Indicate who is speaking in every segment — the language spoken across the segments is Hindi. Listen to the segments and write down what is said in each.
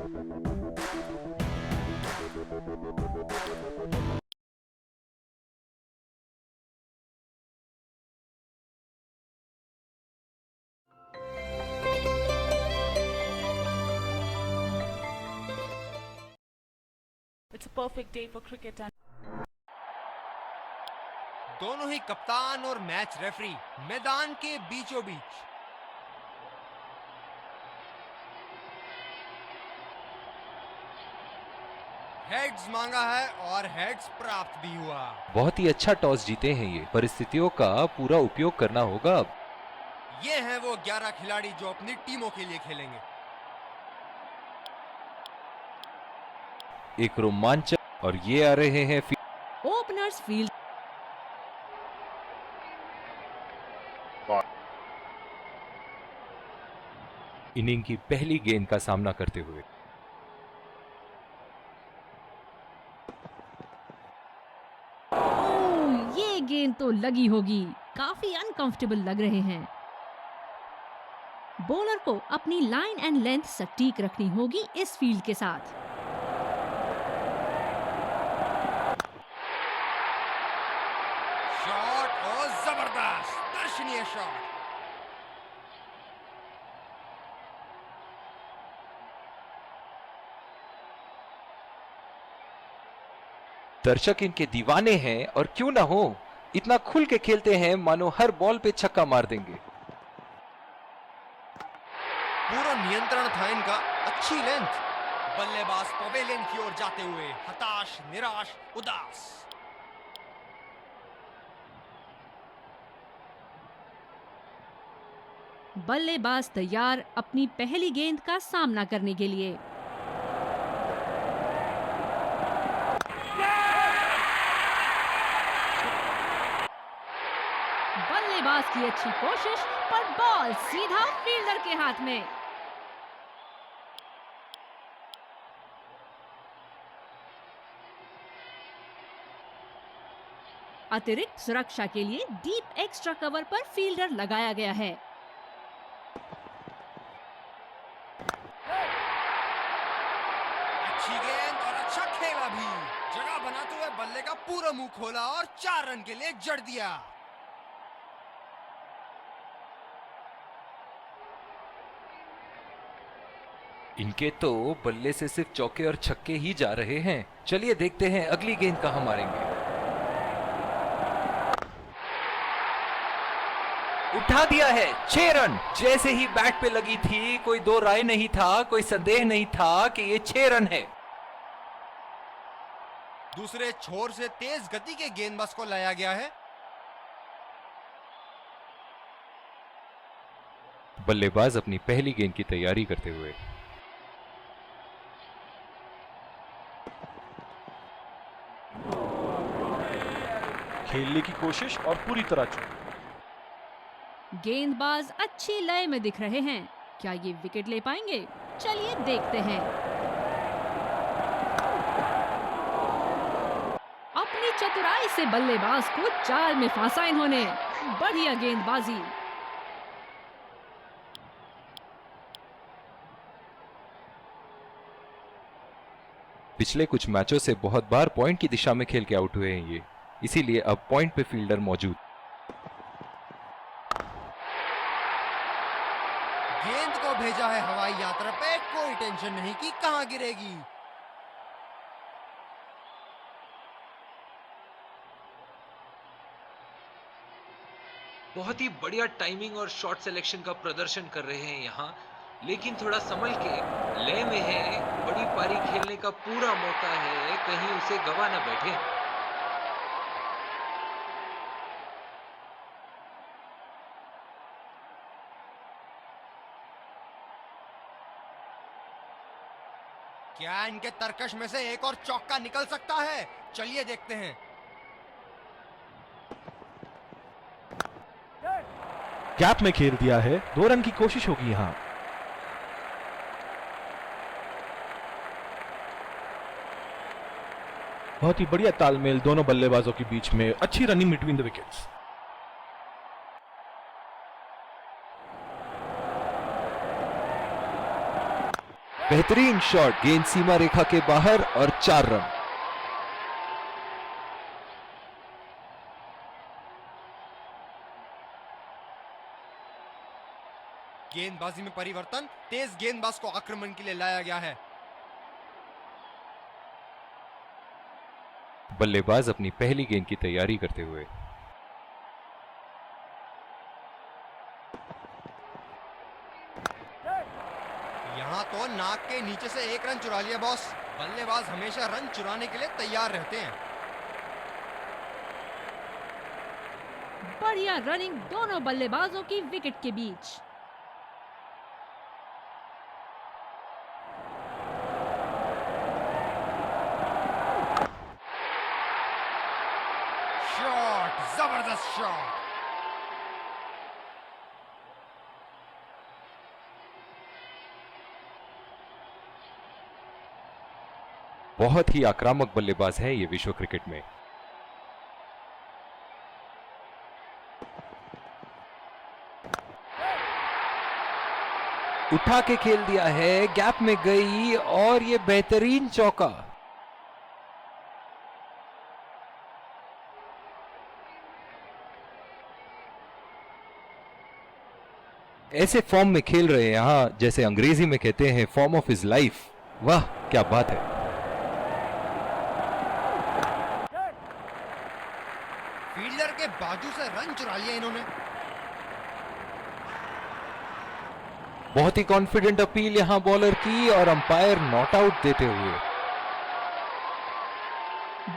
Speaker 1: It's a perfect day for cricket and
Speaker 2: दोनों ही कप्तान और मैच रेफरी मैदान के बीचों बीच। हेड्स मांगा है और हेड्स प्राप्त भी हुआ।
Speaker 3: बहुत ही अच्छा टॉस जीते हैं ये, परिस्थितियों का पूरा उपयोग करना होगा अब।
Speaker 2: ये हैं वो 11 खिलाड़ी जो अपनी टीमों के लिए खेलेंगे।
Speaker 3: एक रोमांचक, और ये आ रहे हैं
Speaker 4: ओपनर्स फील्ड।
Speaker 3: इनिंग की पहली गेंद का सामना करते हुए।
Speaker 4: ओह, ये गेंद तो लगी होगी। काफी अनकंफर्टेबल लग रहे हैं। बॉलर को अपनी लाइन एंड लेंथ सटीक रखनी होगी इस फील्ड के साथ।
Speaker 2: शॉट और जबरदस्त दर्शनीय शॉट।
Speaker 3: दर्शक इनके दीवाने हैं, और क्यों ना हो, इतना खुल के खेलते हैं मानो हर बॉल पे छक्का मार देंगे।
Speaker 2: पूरा नियंत्रण था इनका, अच्छी लेंथ। बल्लेबाज पवेलियन की ओर जाते हुए हताश, निराश, उदास।
Speaker 4: बल्लेबाज तैयार अपनी पहली गेंद का सामना करने के लिए। बल्लेबाज की अच्छी कोशिश, पर बॉल सीधा फील्डर के हाथ में। अतिरिक्त सुरक्षा के लिए डीप एक्स्ट्रा कवर पर फील्डर लगाया गया है।
Speaker 2: अच्छी गेंद और अच्छा खेला भी। जगह बनाते हुए बल्ले का पूरा मुंह खोला और 4 रन के लिए जड़ दिया।
Speaker 3: इनके तो बल्ले से सिर्फ चौके और छक्के ही जा रहे हैं। चलिए देखते हैं अगली गेंद कहां मारेंगे। उठा दिया है, 6 रन। जैसे ही बैट पे लगी थी, कोई दो राय नहीं था, कोई संदेह नहीं था कि ये 6 रन है।
Speaker 2: दूसरे छोर से तेज गति के गेंदबाज को लाया गया है।
Speaker 3: बल्लेबाज अपनी पहली गेंद की तैयारी करते हुए।
Speaker 5: खेलने की कोशिश और पूरी तरह चूक।
Speaker 4: गेंदबाज अच्छी लय में दिख रहे हैं। क्या ये विकेट ले पाएंगे? चलिए देखते हैं। अपनी चतुराई से बल्लेबाज को चाल में फंसा इन्होंने। बढ़िया गेंदबाजी।
Speaker 3: पिछले कुछ मैचों से बहुत बार पॉइंट की दिशा में खेल के आउट हुए हैं ये, इसीलिए अब पॉइंट पे फील्डर मौजूद।
Speaker 2: गेंद को भेजा है हवाई यात्रा पे, कोई टेंशन नहीं कि कहां गिरेगी।
Speaker 3: बहुत ही बढ़िया टाइमिंग और शॉट सिलेक्शन का प्रदर्शन कर रहे हैं यहाँ, लेकिन थोड़ा संभल के, लय में है। बड़ी पारी खेलने का पूरा मौका है, कहीं उसे गवा ना बैठे।
Speaker 2: क्या इनके तरकश में से एक और चौका निकल सकता है? चलिए देखते हैं।
Speaker 5: गैप में खेल दिया है, 2 रन की कोशिश होगी यहां। बहुत ही बढ़िया तालमेल दोनों बल्लेबाजों के बीच में, अच्छी रनिंग बिटवीन द विकेट्स।
Speaker 6: बेहतरीन शॉट, गेंद सीमा रेखा के बाहर और 4 रन।
Speaker 2: गेंदबाजी में परिवर्तन, तेज गेंदबाज को आक्रमण के लिए लाया गया है।
Speaker 6: बल्लेबाज अपनी पहली गेंद की तैयारी करते हुए।
Speaker 2: यहाँ तो नाक के नीचे से 1 रन चुरा लिया बॉस। बल्लेबाज हमेशा रन चुराने के लिए तैयार रहते हैं।
Speaker 4: बढ़िया रनिंग दोनों बल्लेबाजों की विकेट के बीच।
Speaker 2: शॉट, जबरदस्त शॉट।
Speaker 6: बहुत ही आक्रामक बल्लेबाज है ये विश्व क्रिकेट में। उठा के खेल दिया है, गैप में गई और ये बेहतरीन चौका। ऐसे फॉर्म में खेल रहे हैं यहां, जैसे अंग्रेजी में कहते हैं फॉर्म ऑफ हिज लाइफ। वाह क्या बात है।
Speaker 2: फील्डर के बाजू से रन चुरा लिया इन्होंने।
Speaker 6: बहुत ही कॉन्फिडेंट अपील यहां बॉलर की और अंपायर नॉट आउट देते हुए।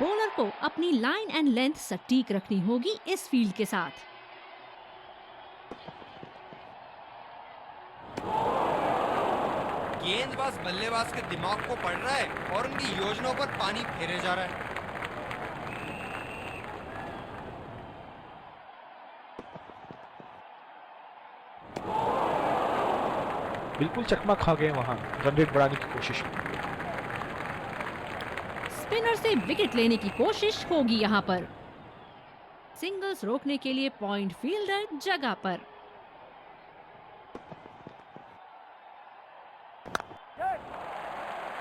Speaker 4: बॉलर को अपनी लाइन एंड लेंथ सटीक रखनी होगी इस फील्ड के साथ।
Speaker 2: गेंदबाज बल्लेबाज के दिमाग को पढ़ रहा है और उनकी योजनाओं पर पानी फेरे जा रहा है।
Speaker 5: बिल्कुल चकमा खा गए वहां, रन रेट बढ़ाने की कोशिश।
Speaker 4: स्पिनर से विकेट लेने की कोशिश होगी यहां पर। सिंगल्स रोकने के लिए पॉइंट फील्डर जगह पर।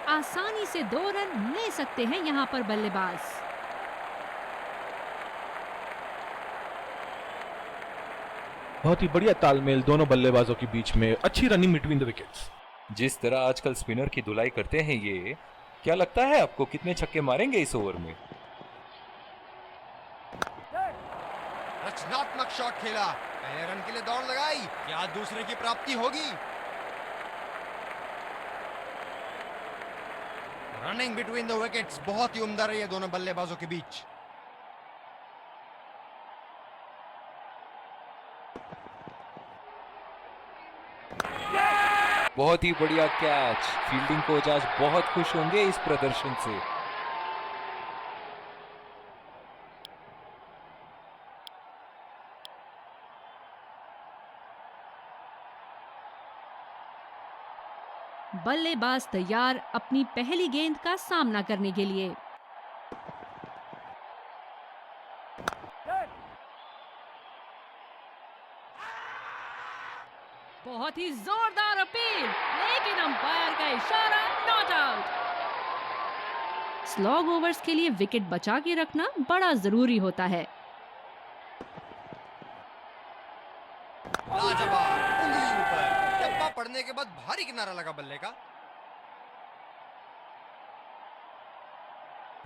Speaker 4: आसानी से 2 रन ले सकते हैं यहां पर बल्लेबाज।
Speaker 5: बहुत ही बढ़िया तालमेल दोनों बल्लेबाजों के बीच में, अच्छी रनिंग बिटवीन द विकेट्स।
Speaker 6: जिस तरह आजकल स्पिनर की धुलाई करते हैं ये, क्या लगता है आपको कितने छक्के मारेंगे इस ओवर में?
Speaker 2: रचनात्मक शॉट खेला, पहले रन के लिए दौड़ लगाई, क्या दूसरे की प्राप्ति होगी? रनिंग बिटवीन द विकेट्स बहुत ही उम्दा रही है दोनों बल्लेबाजों के बीच।
Speaker 6: बहुत ही बढ़िया कैच। फील्डिंग कोच आज बहुत खुश होंगे इस प्रदर्शन से।
Speaker 4: बल्लेबाज तैयार अपनी पहली गेंद का सामना करने के लिए। बहुत ही जोरदार अपील, लेकिन अंपायर का इशारा नॉट आउट। स्लॉग ओवर्स के लिए विकेट बचा के रखना बड़ा जरूरी होता है।
Speaker 2: लाजवाब, उंगली ऊपर, डब्बा पड़ने के बाद भारी किनारा लगा बल्ले का।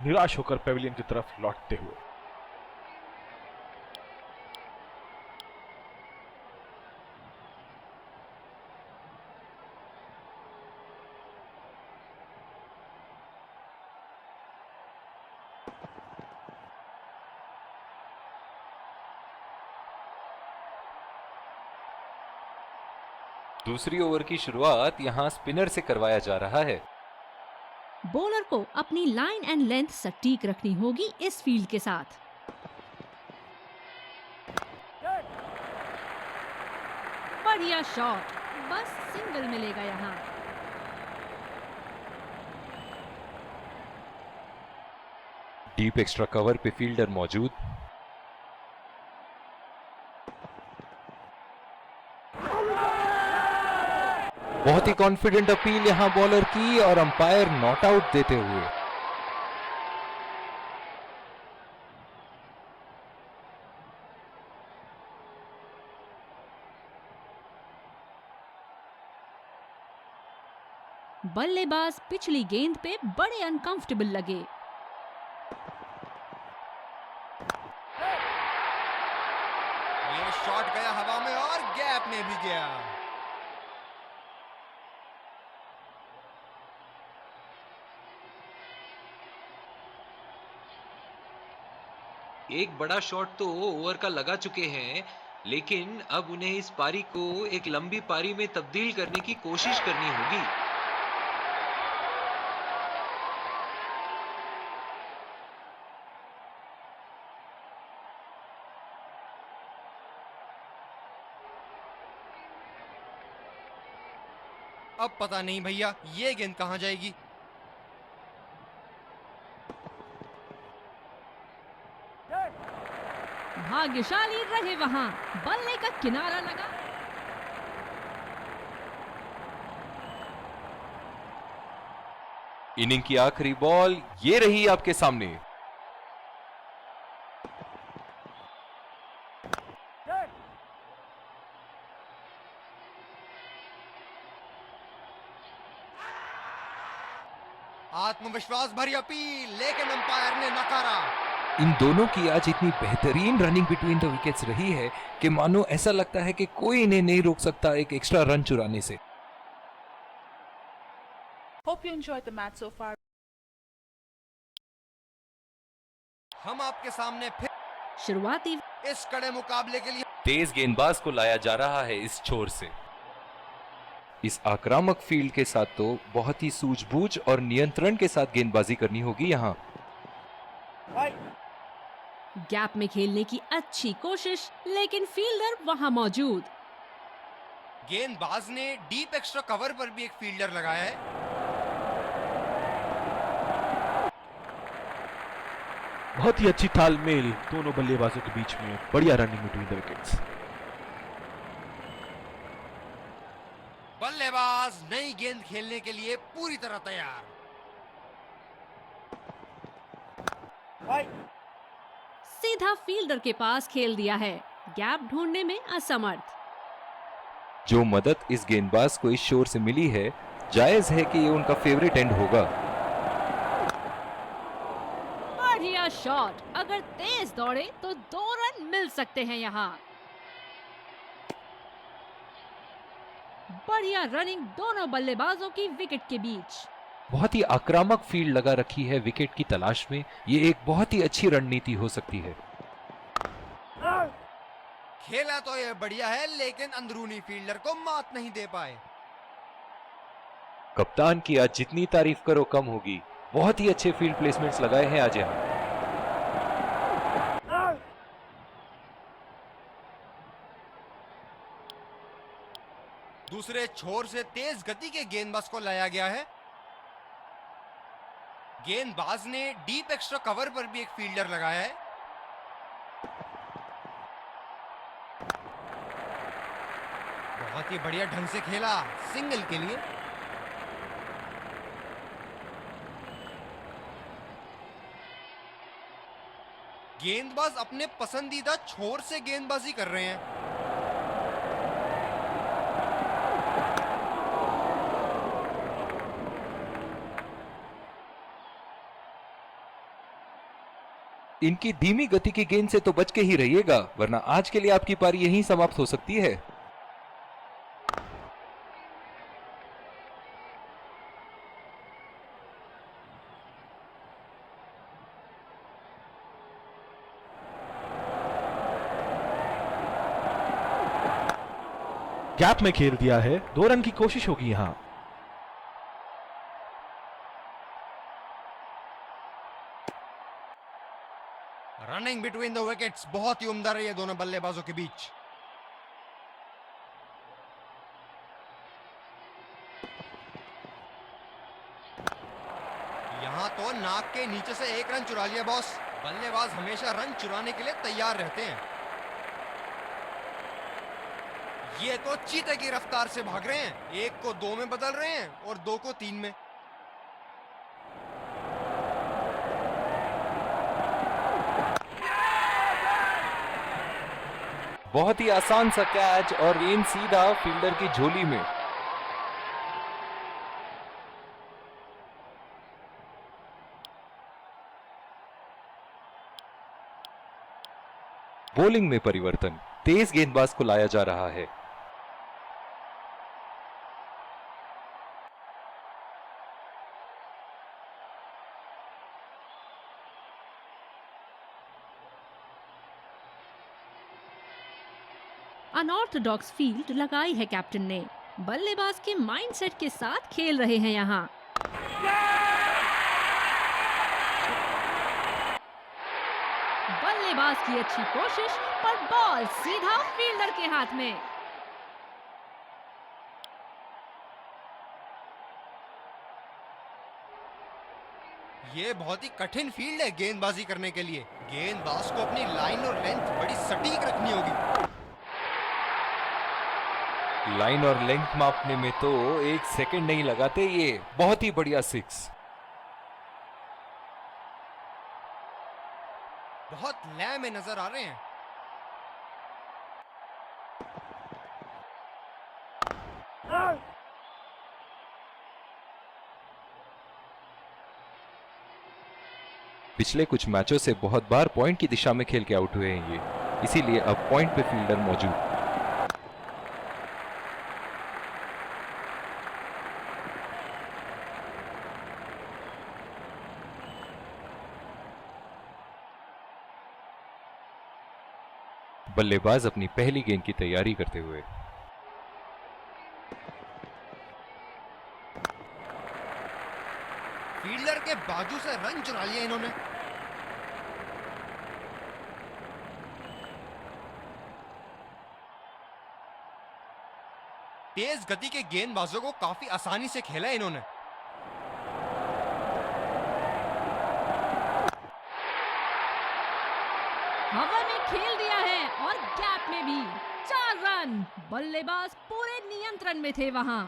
Speaker 5: निराश होकर पेविलियन की तरफ लौटते हुए।
Speaker 6: दूसरी ओवर की शुरुआत यहां स्पिनर से करवाया जा रहा है।
Speaker 4: बॉलर को अपनी लाइन एंड लेंथ सटीक रखनी होगी इस फील्ड के साथ। बढ़िया शॉट, बस सिंगल मिलेगा यहां।
Speaker 6: डीप एक्स्ट्रा कवर पे फील्डर मौजूद। बहुत बहुत ही कॉन्फिडेंट अपील यहां बॉलर की और अंपायर नॉट आउट देते हुए।
Speaker 4: बल्लेबाज पिछली गेंद पे बड़े अनकंफर्टेबल लगे।
Speaker 2: ये शॉट गया हवा में और गैप में भी गया।
Speaker 3: एक बड़ा शॉट तो ओवर का लगा चुके हैं, लेकिन अब उन्हें इस पारी को एक लंबी पारी में तब्दील करने की कोशिश करनी होगी।
Speaker 2: अब पता नहीं भैया ये गेंद कहां जाएगी।
Speaker 4: भाग्यशाली रहे वहां, बल्ले का किनारा लगा।
Speaker 6: इनिंग की आखिरी बॉल ये रही आपके सामने।
Speaker 2: आत्मविश्वास भरी अपील, लेकिन अंपायर ने नकारा।
Speaker 6: इन दोनों की आज इतनी बेहतरीन रनिंग बिटवीन द विकेट्स रही है कि मानो ऐसा लगता है कि कोई इन्हें नहीं रोक सकता एक एक्स्ट्रा रन चुराने से।
Speaker 1: Hope you enjoyed the match so far.
Speaker 2: हम आपके सामने फिर
Speaker 4: शुरुआती
Speaker 2: इस कड़े मुकाबले के लिए
Speaker 6: तेज गेंदबाज को लाया जा रहा है इस छोर से। इस आक्रामक फील्ड के साथ तो बहुत ही सूझबूझ और नियंत्रण के साथ गेंदबाजी करनी होगी यहाँ।
Speaker 4: गैप में खेलने की अच्छी कोशिश, लेकिन फील्डर वहां मौजूद।
Speaker 2: गेंदबाज ने डीप एक्स्ट्रा कवर पर भी एक फील्डर लगाया है।
Speaker 5: बहुत ही अच्छी तालमेल दोनों बल्लेबाजों के बीच में, बढ़िया रनिंग बिटवीन द विकेट्स।
Speaker 2: बल्लेबाज नई गेंद खेलने के लिए पूरी तरह तैयार।
Speaker 4: सीधा फील्डर के पास खेल दिया है, गैप ढूंढने में असमर्थ।
Speaker 6: जो मदद इस गेंदबाज को इस शोर से मिली है, जायज है कि ये उनका फेवरेट एंड होगा।
Speaker 4: बढ़िया शॉट, अगर तेज दौड़े तो 2 रन मिल सकते हैं यहाँ। बढ़िया रनिंग दोनों बल्लेबाजों की विकेट के बीच।
Speaker 6: बहुत ही आक्रामक फील्ड लगा रखी है विकेट की तलाश में। ये एक बहुत ही अच्छी रणनीति हो सकती है।
Speaker 2: खेला तो ये बढ़िया है, लेकिन अंदरूनी फील्डर को मात नहीं दे पाए।
Speaker 6: कप्तान की आज जितनी तारीफ करो कम होगी। बहुत ही अच्छे फील्ड प्लेसमेंट्स लगाए हैं आज यहाँ।
Speaker 2: दूसरे छोर से तेज गति के गेंदबाज को लाया गया है। गेंदबाज ने डीप एक्स्ट्रा कवर पर भी एक फील्डर लगाया है। बहुत ही बढ़िया ढंग से खेला, सिंगल के लिए। गेंदबाज अपने पसंदीदा छोर से गेंदबाजी कर रहे हैं।
Speaker 6: इनकी धीमी गति की गेंद से तो बच के ही रहिएगा, वरना आज के लिए आपकी पारी यहीं समाप्त हो सकती है।
Speaker 5: गैप में खेल दिया है, 2 रन की कोशिश होगी यहाँ।
Speaker 2: रनिंग बिटवीन द विकेट्स बहुत ही उम्दा रही है दोनों बल्लेबाजों के बीच। यहां तो नाक के नीचे से 1 रन चुरा लिया बॉस। बल्लेबाज हमेशा रन चुराने के लिए तैयार रहते हैं। ये तो चीते की रफ्तार से भाग रहे हैं, एक को 2 में बदल रहे हैं और 2 को 3 में।
Speaker 6: बहुत ही आसान सा कैच और गेंद सीधा फील्डर की झोली में। बॉलिंग में परिवर्तन, तेज गेंदबाज को लाया जा रहा है।
Speaker 4: अनऑर्थोडॉक्स फील्ड लगाई है कैप्टन ने। बल्लेबाज के माइंडसेट के साथ खेल रहे हैं यहाँ। बल्लेबाज की अच्छी कोशिश पर बॉल सीधा फील्डर के हाथ में।
Speaker 2: ये बहुत ही कठिन फील्ड है गेंदबाजी करने के लिए। गेंदबाज को अपनी लाइन और लेंथ बड़ी सटीक रखनी होगी।
Speaker 6: लाइन और लेंथ मापने में तो 1 सेकंड नहीं लगाते ये। बहुत ही बढ़िया 6।
Speaker 2: बहुत लय में नजर आ रहे हैं।
Speaker 6: पिछले कुछ मैचों से बहुत बार पॉइंट की दिशा में खेल के आउट हुए हैं ये, इसीलिए अब पॉइंट पे फील्डर मौजूद। बल्लेबाज अपनी पहली गेंद की तैयारी करते हुए।
Speaker 2: फील्डर के बाजू से रन चुरा लिया इन्होंने। तेज गति के गेंदबाजों को काफी आसानी से खेला इन्होंने।
Speaker 4: हवा में खेल दिया है और गैप में भी 4 रन। बल्लेबाज पूरे नियंत्रण में थे वहां।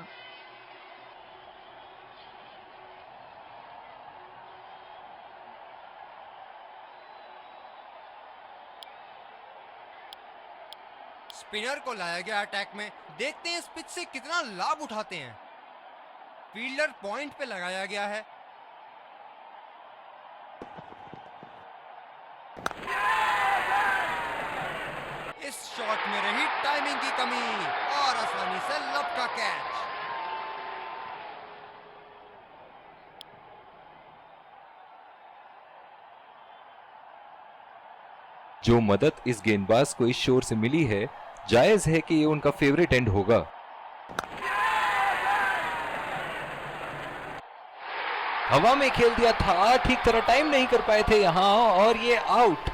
Speaker 2: स्पिनर को लाया गया अटैक में। देखते हैं इस पिच से कितना लाभ उठाते हैं। फील्डर पॉइंट पे लगाया गया है। इस शॉट में रही टाइमिंग की कमी और आसानी से लपका कैच।
Speaker 6: जो मदद इस गेंदबाज को इस शोर से मिली है, जायज है कि ये उनका फेवरेट एंड होगा। हवा में खेल दिया था, ठीक तरह टाइम नहीं कर पाए थे यहां और ये आउट।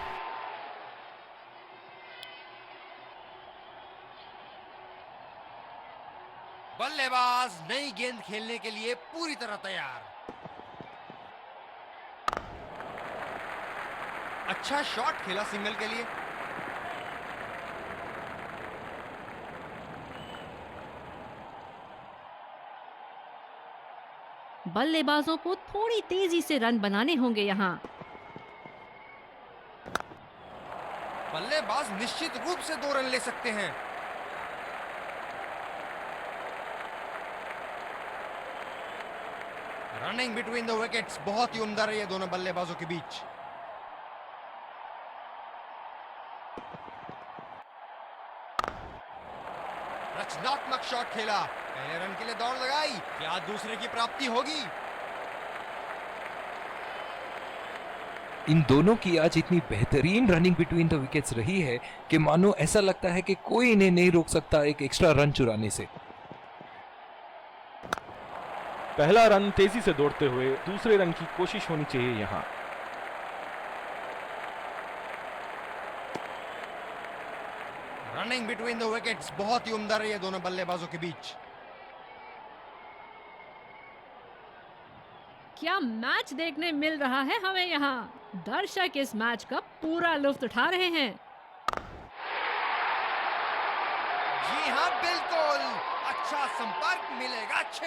Speaker 2: बल्लेबाज नई गेंद खेलने के लिए पूरी तरह तैयार। अच्छा शॉट खेला सिंगल के लिए।
Speaker 4: बल्लेबाजों को थोड़ी तेजी से रन बनाने होंगे यहाँ।
Speaker 2: बल्लेबाज निश्चित रूप से 2 रन ले सकते हैं। रनिंग बिटवीन द विकेट्स बहुत ही उम्दा रही है दोनों बल्लेबाजों के बीच। रचनात्मक शॉट खेला, पहले रन के लिए दौड़ लगाई, क्या दूसरे की प्राप्ति होगी?
Speaker 6: इन दोनों की आज इतनी बेहतरीन रनिंग बिटवीन द विकेट्स रही है कि मानो ऐसा लगता है कि कोई इन्हें नहीं रोक सकता एक एक्स्ट्रा रन चुराने से।
Speaker 5: पहला रन तेजी से दौड़ते हुए दूसरे रन की कोशिश होनी चाहिए यहाँ।
Speaker 2: रनिंग बिटवीन द विकेट्स बहुत ही उम्दा रही है दोनों बल्लेबाजों के बीच।
Speaker 4: क्या मैच देखने मिल रहा है हमें यहाँ। दर्शक इस मैच का पूरा लुत्फ उठा रहे हैं।
Speaker 2: जी हाँ, बिल्कुल अच्छा संपर्क मिलेगा 6।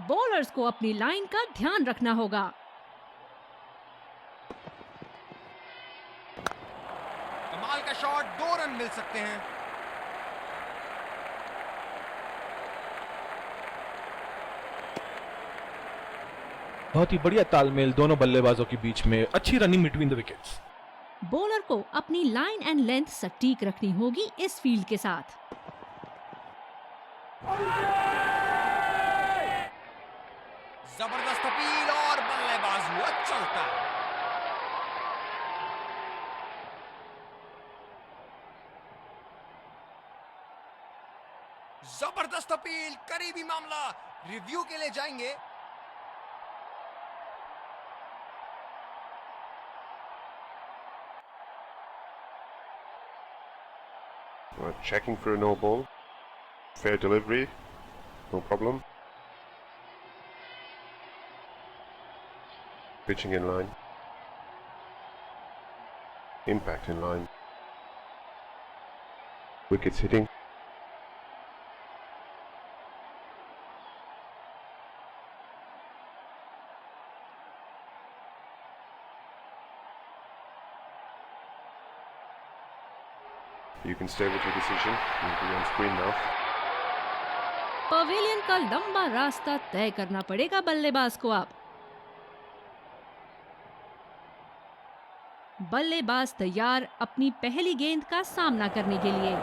Speaker 4: बॉलर्स को अपनी लाइन का ध्यान रखना होगा।
Speaker 2: कमाल का शॉट, 2 रन मिल सकते हैं।
Speaker 5: बहुत ही बढ़िया तालमेल दोनों बल्लेबाजों के बीच में, अच्छी running between the wickets.
Speaker 4: Bowler को अपनी लाइन एंड लेंथ सटीक रखनी होगी इस फील्ड के साथ।
Speaker 2: जबरदस्त अपील और बल्लेबाज हुआ चलता है। जबरदस्त अपील, करीबी मामला, रिव्यू के लिए जाएंगे।
Speaker 7: We're checking for a no ball. Fair delivery, no problem. Pitching in line. Impact in line. Wickets hitting. You can stay with your decision. You'll be on screen now.
Speaker 4: Pavilion का लंबा रास्ता तय करना पड़ेगा बल्लेबाज को अब। बल्लेबाज तैयार अपनी पहली गेंद का सामना करने के लिए।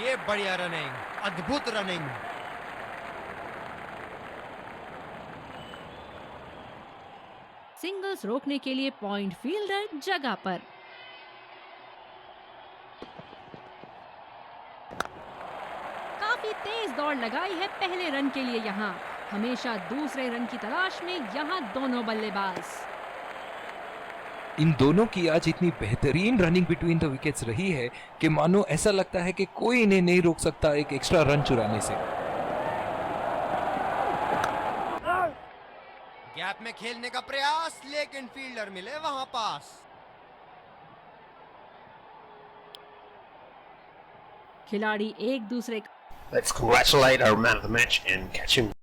Speaker 2: ये बढ़िया रनिंग, अद्भुत रनिंग।
Speaker 4: सिंगल्स रोकने के लिए पॉइंट फील्डर जगह पर। काफी तेज दौड़ लगाई है पहले रन के लिए यहाँ। हमेशा दूसरे रन की तलाश में यहाँ दोनों बल्लेबाज।
Speaker 6: इन दोनों की आज इतनी बेहतरीन रनिंग बिटवीन द विकेट्स रही है कि मानो ऐसा लगता है कि कोई इन्हें नहीं रोक सकता एक एक्स्ट्रा रन चुराने से।
Speaker 2: गैप में खेलने का प्रयास, लेकिन फील्डर मिले वहां पास।
Speaker 4: खिलाड़ी एक दूसरे
Speaker 8: Let's congratulate our man of the match and catch him